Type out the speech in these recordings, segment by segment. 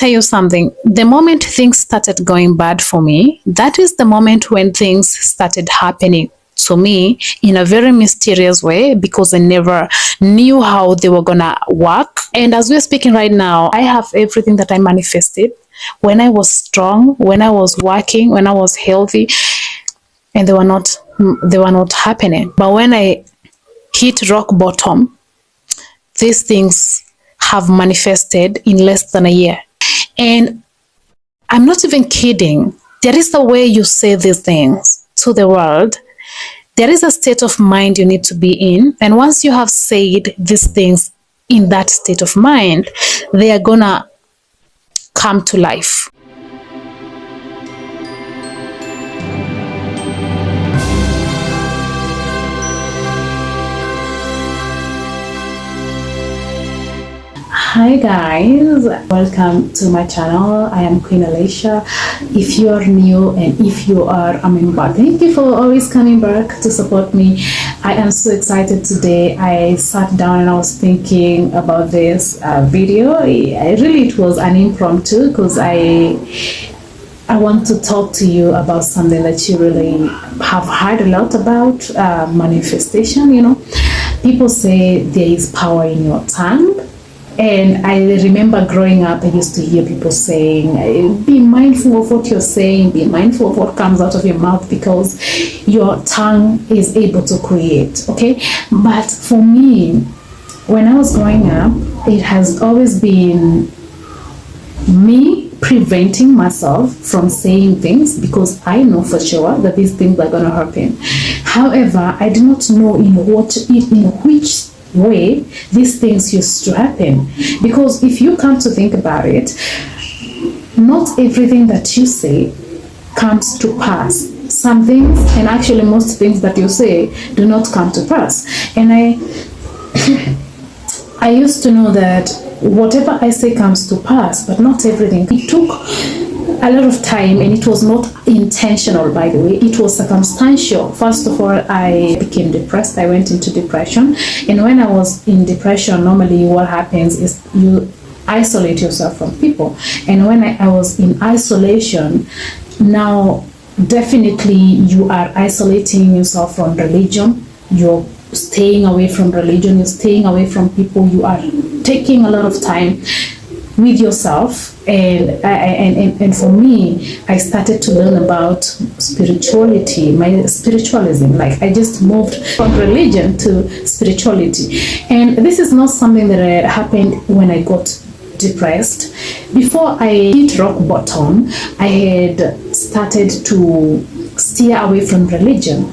tell you something. The moment things started going bad for me, that is the moment when things started happening to me in a very mysterious way, because I never knew how they were gonna work. And as we're speaking right now, I have everything that I manifested when I was strong, when I was working, when I was healthy, and they were not happening. But when I hit rock bottom, these things have manifested in less than a year. And I'm not even kidding. There is a way you say these things to the world. There is a state of mind you need to be in. And once you have said these things in that state of mind, they are gonna come to life. Hi guys, welcome to my channel. I am Queen Alicia. If you are new and if you are a member, thank you for always coming back to support me. I am so excited today. I sat down and I was thinking about this video. It was an impromptu, because I want to talk to you about something that you really have heard a lot about, manifestation. People say there is power in your tongue. And I remember growing up, I used to hear people saying, be mindful of what you're saying, be mindful of what comes out of your mouth, because your tongue is able to create, okay? But for me, when I was growing up, it has always been me preventing myself from saying things, because I know for sure that these things are going to happen. However, I do not know in which way these things used to happen, because if you come to think about it, not everything that you say comes to pass. Some things, and actually most things that you say, do not come to pass. And I used to know that whatever I say comes to pass, but not everything. It took a lot of time, and it was not intentional, by the way. It was circumstantial. First of all, I became depressed. I went into depression. And when I was in depression, normally what happens is you isolate yourself from people. And when I was in isolation, now definitely you are isolating yourself from religion. You're staying away from religion. You're staying away from people. You are taking a lot of time with yourself. And for me, I started to learn about spirituality, my spiritualism. Like, I just moved from religion to spirituality. And this is not something that happened when I got depressed. Before I hit rock bottom, I had started to steer away from religion.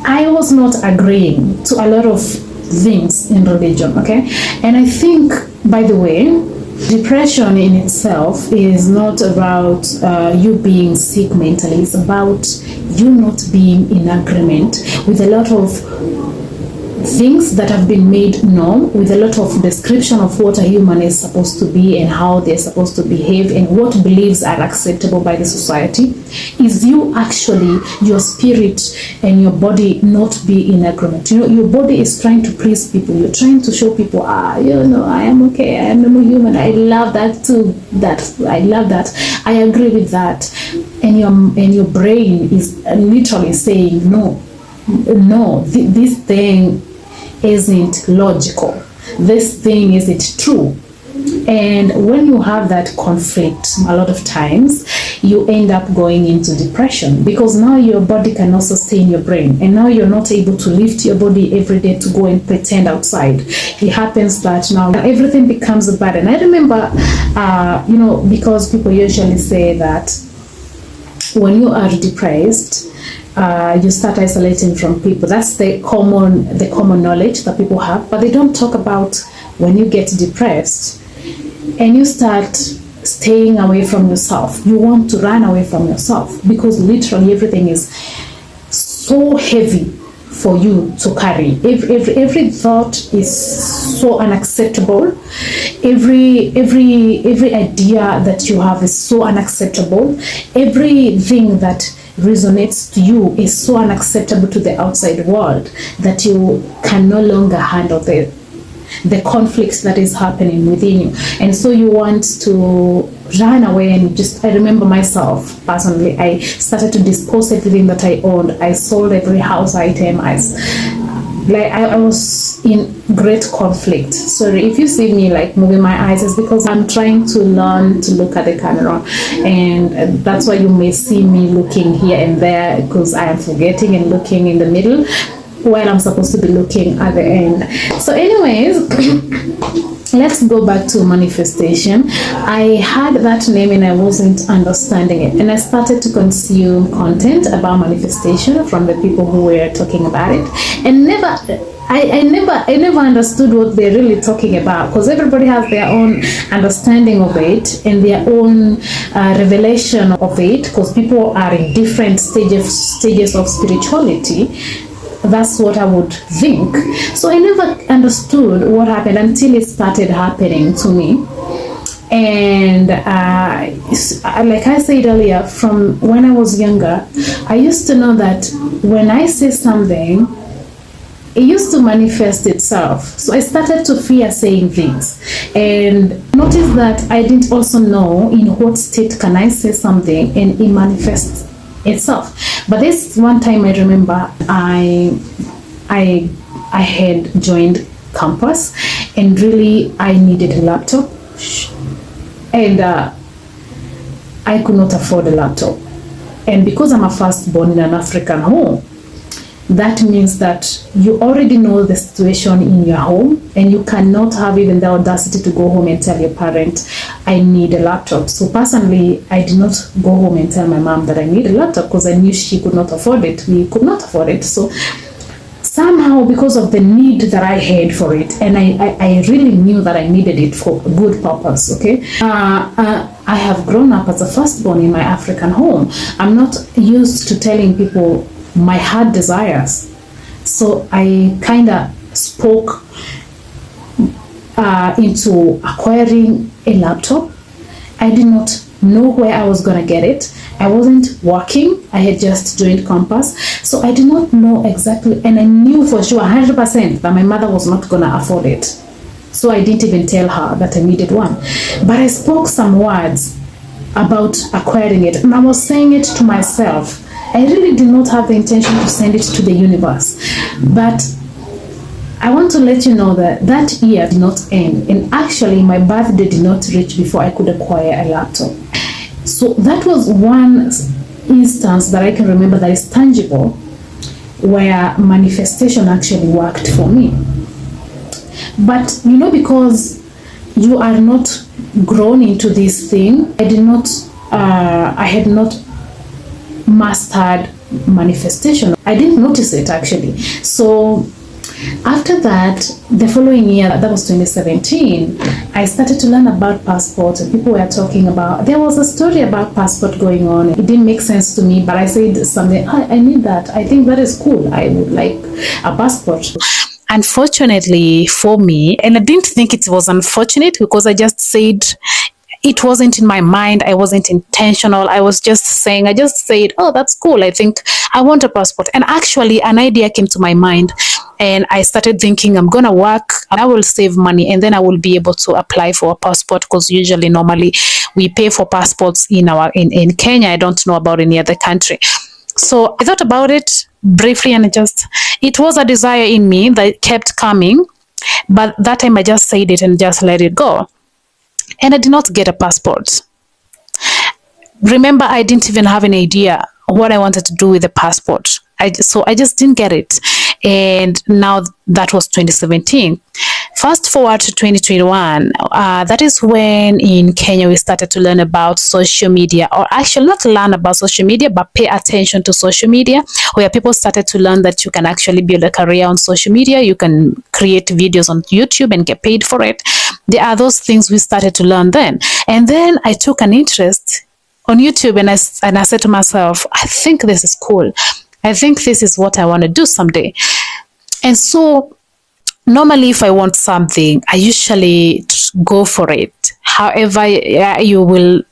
I was not agreeing to a lot of things in religion, okay? And I think, by the way, depression in itself is not about you being sick mentally. It's about you not being in agreement with a lot of things that have been made known, with a lot of description of what a human is supposed to be and how they're supposed to behave and what beliefs are acceptable by the society. Is you actually, your spirit and your body not be in agreement. Your body is trying to please people. You're trying to show people, I am okay, I am a human. I love that too. I love that. I agree with that. And your brain is literally saying, no, this thing isn't logical. This thing isn't true. And when you have that conflict, a lot of times you end up going into depression, because now your body cannot sustain your brain, and now you're not able to lift your body every day to go and pretend outside. It happens that now everything becomes a burden. I remember, because people usually say that when you are depressed, you start isolating from people. That's the common knowledge that people have, but they don't talk about when you get depressed and you start staying away from yourself. You want to run away from yourself, because literally everything is so heavy for you to carry. Every thought is so unacceptable. Every idea that you have is so unacceptable. Everything that resonates to you is so unacceptable to the outside world that you can no longer handle the conflict that is happening within you. And so you want to ran away and just, I remember myself personally, I started to dispose everything that I owned. I sold every house item. I was in great conflict. Sorry if you see me like moving my eyes, it's because I'm trying to learn to look at the camera, and that's why you may see me looking here and there, because I am forgetting and looking in the middle while I'm supposed to be looking at the end. So anyways, let's go back to manifestation. I had that name and I wasn't understanding it, and I started to consume content about manifestation from the people who were talking about it, and I never understood what they're really talking about, because everybody has their own understanding of it and their own revelation of it, because people are in different stages of spirituality. That's what I would think. So I never understood what happened until it started happening to me. And like I said earlier, from when I was younger, I used to know that when I say something, it used to manifest itself. So I started to fear saying things, and notice that I didn't also know in what state can I say something and it manifests itself. But this one time I remember I had joined campus, and really I needed a laptop, and I could not afford a laptop. And because I'm a firstborn in an African home, that means that you already know the situation in your home, and you cannot have even the audacity to go home and tell your parent, I need a laptop. So personally, I did not go home and tell my mom that I need a laptop, because I knew she could not afford it. We could not afford it. So somehow, because of the need that I had for it, and I really knew that I needed it for a good purpose, okay? I have grown up as a firstborn in my African home. I'm not used to telling people my heart desires. So I kind of spoke into acquiring a laptop. I did not know where I was going to get it. I wasn't working. I had just joined campus. So I did not know exactly, and I knew for sure 100% that my mother was not going to afford it. So I didn't even tell her that I needed one. But I spoke some words about acquiring it, and I was saying it to myself. I really did not have the intention to send it to the universe. But I want to let you know that that year did not end. And actually, my birthday did not reach before I could acquire a laptop. So that was one instance that I can remember that is tangible, where manifestation actually worked for me. But you know, because you are not grown into this thing, I had not mastered manifestation. I didn't notice it actually. So after that, the following year, that was 2017, I started to learn about passport, and people were talking about, there was a story about passport going on. It didn't make sense to me, but I said something, I need that. I think that is cool. I would like a passport. Unfortunately for me, and I didn't think it was unfortunate, because I just said, it wasn't in my mind. I wasn't intentional. I just said, oh, that's cool. I think I want a passport. And actually, an idea came to my mind, and I started thinking, I'm going to work, I will save money, and then I will be able to apply for a passport, because normally we pay for passports in in Kenya. I don't know about any other country. So I thought about it briefly, and it was a desire in me that kept coming. But that time I just said it and just let it go. And I did not get a passport. Remember, I didn't even have an idea what I wanted to do with the passport. So I just didn't get it. And now that was 2017. Fast forward to 2021, that is when in Kenya we started to learn about social media, or actually not learn about social media, but pay attention to social media, where people started to learn that you can actually build a career on social media. You can create videos on YouTube and get paid for it. There are those things we started to learn then. And then I took an interest on YouTube, and I said to myself, I think this is cool. I think this is what I want to do someday. And so normally if I want something, I usually go for it. However, you will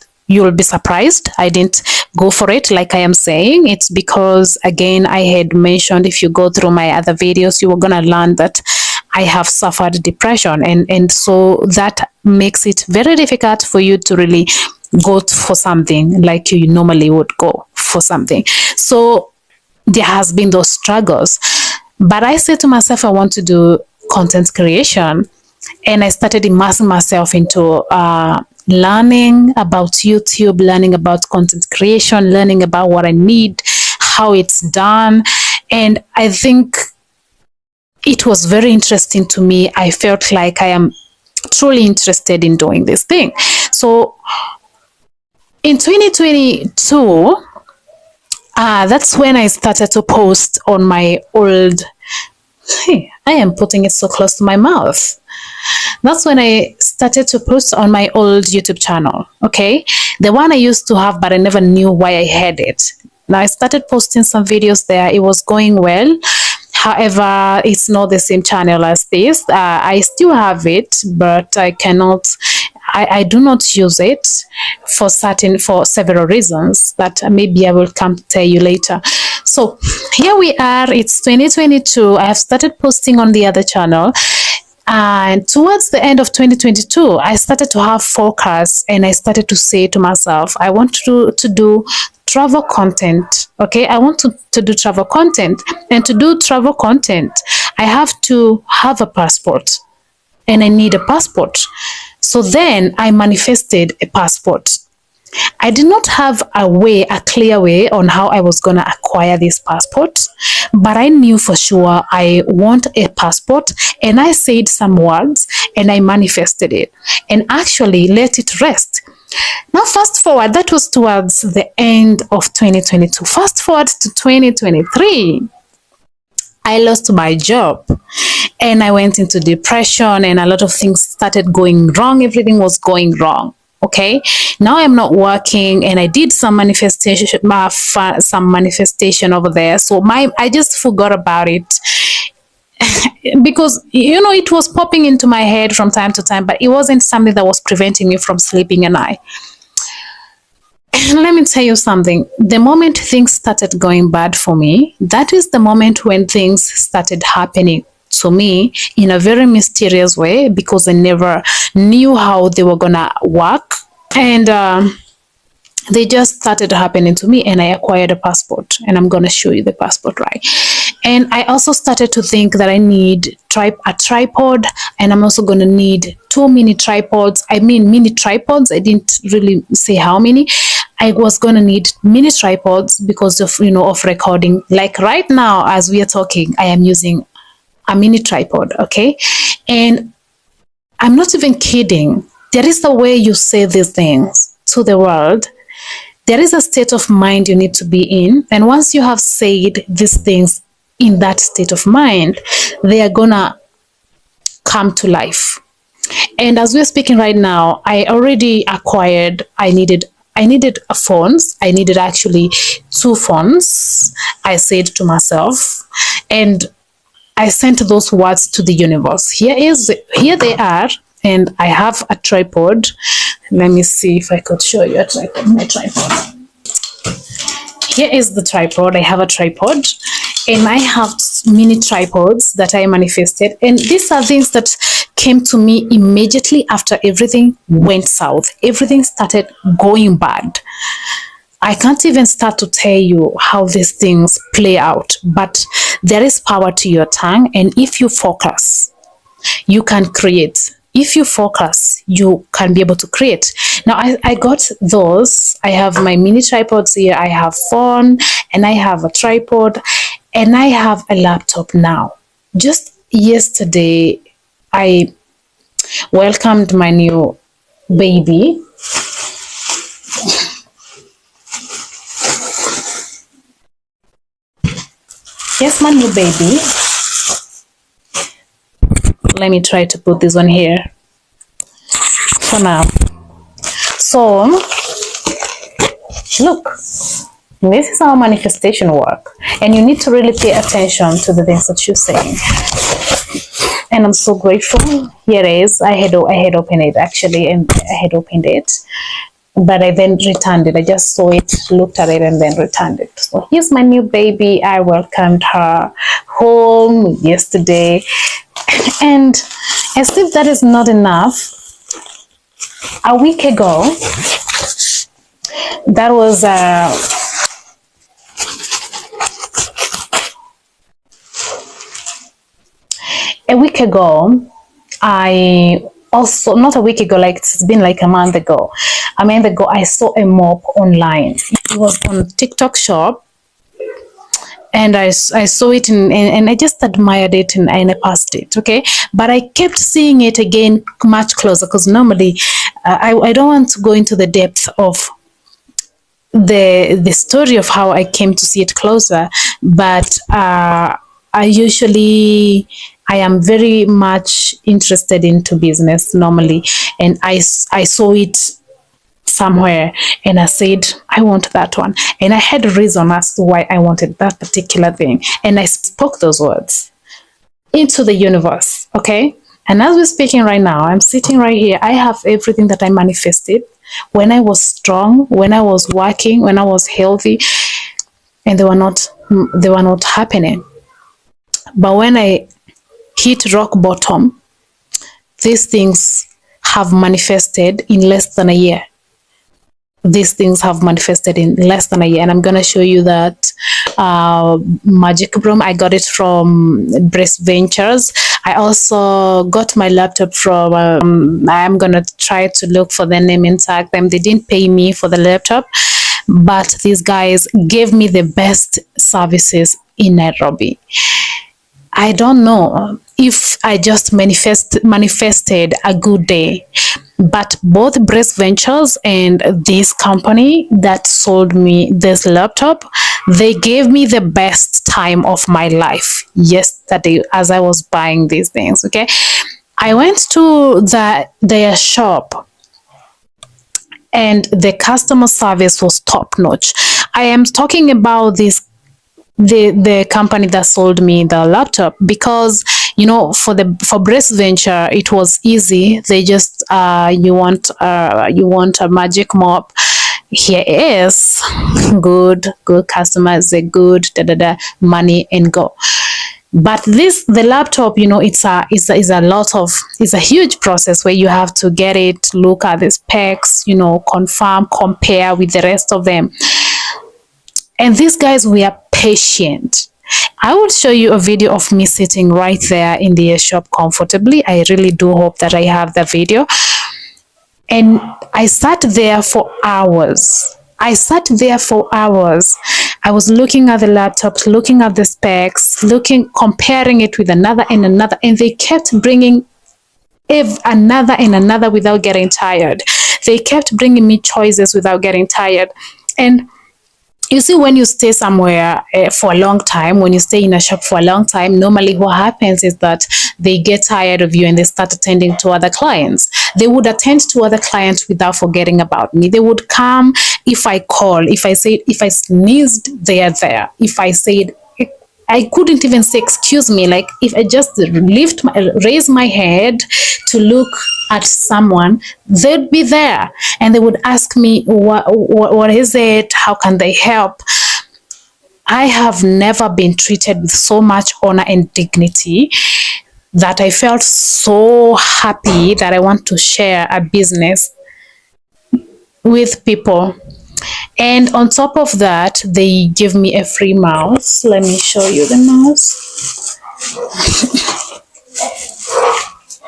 be surprised I didn't go for it like I am saying. It's because, again, I had mentioned, if you go through my other videos, you are going to learn that I have suffered depression, and so that makes it very difficult for you to really go for something like you normally would go for something. So there has been those struggles. But I said to myself, I want to do content creation. And I started immersing myself into learning about YouTube, learning about content creation, learning about what I need, how it's done. And I think it was very interesting to me. I felt like I am truly interested in doing this thing. So in 2022, that's when I started to post on my old, hey, I am putting it so close to my mouth. That's when I started to post on my old YouTube channel, okay? The one I used to have, but I never knew why I had it. Now I started posting some videos there. It was going well. However, it's not the same channel as this. I still have it, but I cannot, I do not use it for several reasons that maybe I will come to tell you later. So here we are, it's 2022. I have started posting on the other channel. And towards the end of 2022, I started to have focus, and I started to say to myself, I want to do travel content. Okay, I want to do travel content. And to do travel content, I have to have a passport, and I need a passport. So then I manifested a passport. I did not have a clear way on how I was going to acquire this passport, but I knew for sure I want a passport, and I said some words and I manifested it and actually let it rest. Now, fast forward, that was towards the end of 2022. Fast forward to 2023. I lost my job and I went into depression, and a lot of things started going wrong. Everything was going wrong. Okay, now I'm not working, and I did some manifestation over there. So I just forgot about it because it was popping into my head from time to time, but it wasn't something that was preventing me from sleeping at night. Let me tell you something. The moment things started going bad for me, that is the moment when things started happening to me in a very mysterious way, because I never knew how they were gonna work, and they just started happening to me, and I acquired a passport, and I'm gonna show you the passport, right? And I also started to think that I need a tripod, and I'm also gonna need 2 mini tripods. I mean mini tripods. I didn't really say how many. I was gonna need mini tripods because of of recording. Like right now, as we are talking, I am using a mini tripod, okay? And I'm not even kidding. There is a way you say these things to the world. There is a state of mind you need to be in. And once you have said these things in that state of mind, they are gonna come to life. And as we're speaking right now, I already acquired, I needed phones. I needed actually 2 phones, I said to myself. And I sent those words to the universe. Here they are, and I have a tripod. Let me see if I could show you my tripod. Here is the tripod. I have a tripod, and I have mini tripods that I manifested. And these are things that came to me immediately after everything went south. Everything started going bad. I can't even start to tell you how these things play out, but there is power to your tongue, and if you focus, you can create. If you focus, you can be able to create. Now, I got those. I have my mini tripods here. I have phone, and I have a tripod, and I have a laptop now. Just yesterday, I welcomed my new baby. Yes, my new baby. Let me try to put this one here for now. So, look, this is how manifestation work, and you need to really pay attention to the things that you're saying. And I'm so grateful. Here it is. I had opened it actually, and I had opened it, but I then returned it. I just saw it, looked at it, and then returned it. So here's my new baby. I welcomed her home yesterday. And as if that is not enough, a week ago, that was a week ago. I also, not a week ago, like it's been like a month ago. I saw a mop online. It was on TikTok shop, and I saw it and I just admired it, and I passed it. Okay, but I kept seeing it again much closer, because normally I don't want to go into the depth of the story of how I came to see it closer, but I am very much interested into business normally, and I saw it somewhere, and I said, I want that one, and I had a reason as to why I wanted that particular thing, and I spoke those words into the universe. Okay, and as we're speaking right now, I'm sitting right here. I have everything that I manifested when I was strong, when I was working, when I was healthy, and they were not happening. But when I hit rock bottom, these things have manifested in less than a year. These things have manifested in less than a year, and I'm going to show you that magic broom. I got it from Brace Ventures. I also got my laptop from I'm going to try to look for the name and tag them. They didn't pay me for the laptop, but these guys gave me the best services in Nairobi. I don't know if I just manifested a good day, but both Brace Ventures and this company that sold me this laptop, they gave me the best time of my life yesterday as I was buying these things. Okay, I went to their shop, and the customer service was top notch. I am talking about the company that sold me the laptop, because for Brace Venture it was easy. They just you want a magic mop, here is good customers, a good money, and go. But the laptop, it's a huge process where you have to get it, look at the specs, confirm, compare with the rest of them. And these guys were patient. I will show you a video of me sitting right there in the shop comfortably. I really do hope that I have the video. And I sat there for hours. I was looking at the laptops, looking at the specs, comparing it with another and another, and they kept bringing another and another without getting tired. They kept bringing me choices without getting tired. And you see, when you stay somewhere for a long time, when you stay in a shop for a long time, normally what happens is that they get tired of you and they start attending to other clients. They would attend to other clients without forgetting about me. They would come if I call, if I sneezed, they are there. If I said, I couldn't even say excuse me, like if I just raise my head to look at someone, they'd be there, and they would ask me, what is it? How can they help? I have never been treated with so much honor and dignity that I felt so happy that I want to share a business with people. And on top of that, they give me a free mouse. Let me show you the mouse.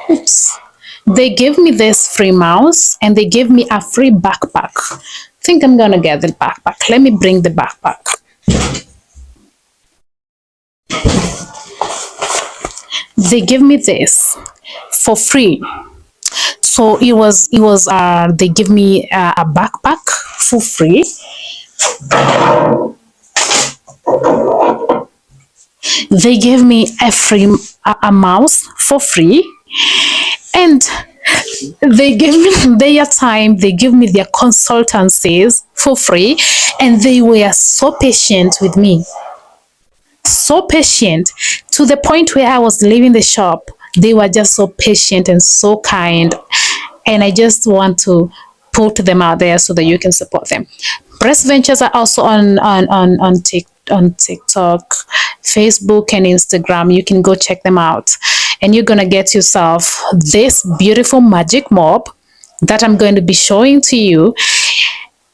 Oops. They gave me this free mouse, and they gave me a free backpack. I think I'm gonna get the backpack. Let me bring the backpack. They gave me this for free. So it was they give me a backpack for free. They gave me a mouse for free, and they gave me their time, they give me their consultancies for free, and they were so patient with me. So patient, to the point where I was leaving the shop. They were just so patient and so kind, and I just want to put them out there so that you can support them. Brace Ventures are also on TikTok, Facebook, and Instagram. You can go check them out, and you're gonna get yourself this beautiful magic mop that I'm going to be showing to you.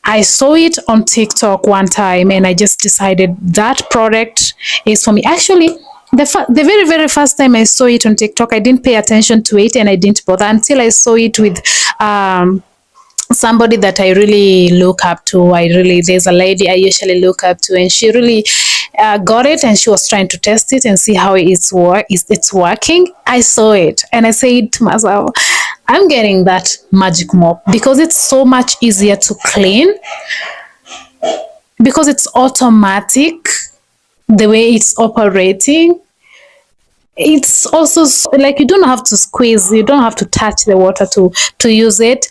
I saw it on TikTok one time and I just decided that product is for me. Actually, the very, very first time I saw it on TikTok, I didn't pay attention to it and I didn't bother until I saw it with somebody that I really look up to. There's a lady I usually look up to, and she really got it, and she was trying to test it and see how it's working. I saw it and I said to myself, I'm getting that magic mop because it's so much easier to clean, because it's automatic the way it's operating. It's also like you don't have to squeeze, you don't have to touch the water to use it.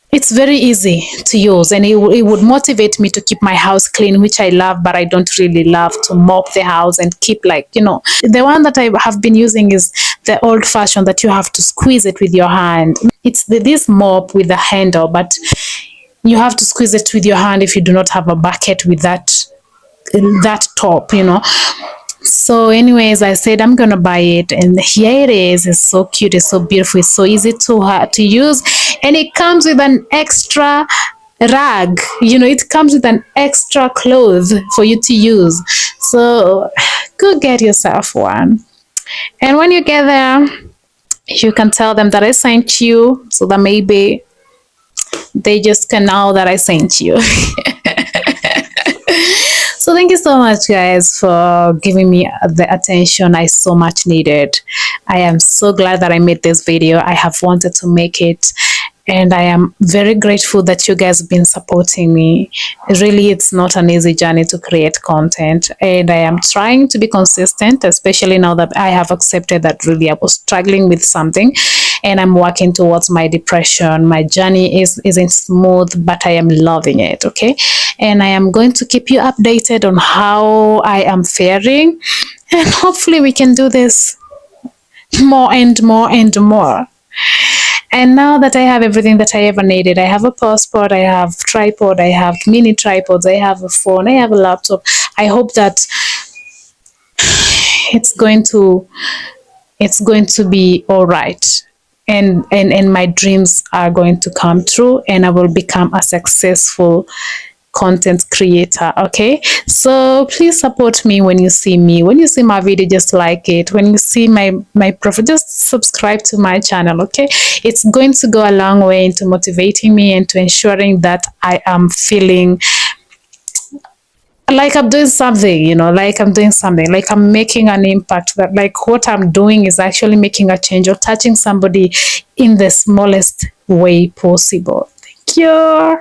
It's very easy to use, and it would motivate me to keep my house clean, which I love, but I don't really love to mop the house and keep, like, the one that I have been using is the old fashioned that you have to squeeze it with your hand. It's this mop with the handle, but you have to squeeze it with your hand if you do not have a bucket with that top. So anyways, I said I'm gonna buy it, and here it is. It's so cute, it's so beautiful, it's so easy to use, and it comes with an extra rag. It comes with an extra cloth for you to use. So go get yourself one, and when you get there, you can tell them that I sent you, so that maybe they just can know that I sent you. So thank you so much, guys, for giving me the attention I so much needed. I am so glad that I made this video. I have wanted to make it, and I am very grateful that you guys have been supporting me. Really, it's not an easy journey to create content, and I am trying to be consistent, especially now that I have accepted that really I was struggling with something, and I'm working towards my depression. My journey isn't smooth, but I am loving it, okay? And I am going to keep you updated on how I am faring, and hopefully we can do this more and more and more. And now that I have everything that I ever needed, I have a passport, I have tripod, I have mini tripods, I have a phone, I have a laptop. I hope that it's going to be all right. And my dreams are going to come true, and I will become a successful content creator. Okay, so please support me. When you see my video, just like it. When you see my profile, just subscribe to my channel. Okay, it's going to go a long way into motivating me and to ensuring that I am feeling like I'm doing something, like I'm doing something, like I'm making an impact, that like what I'm doing is actually making a change or touching somebody in the smallest way possible. Thank you.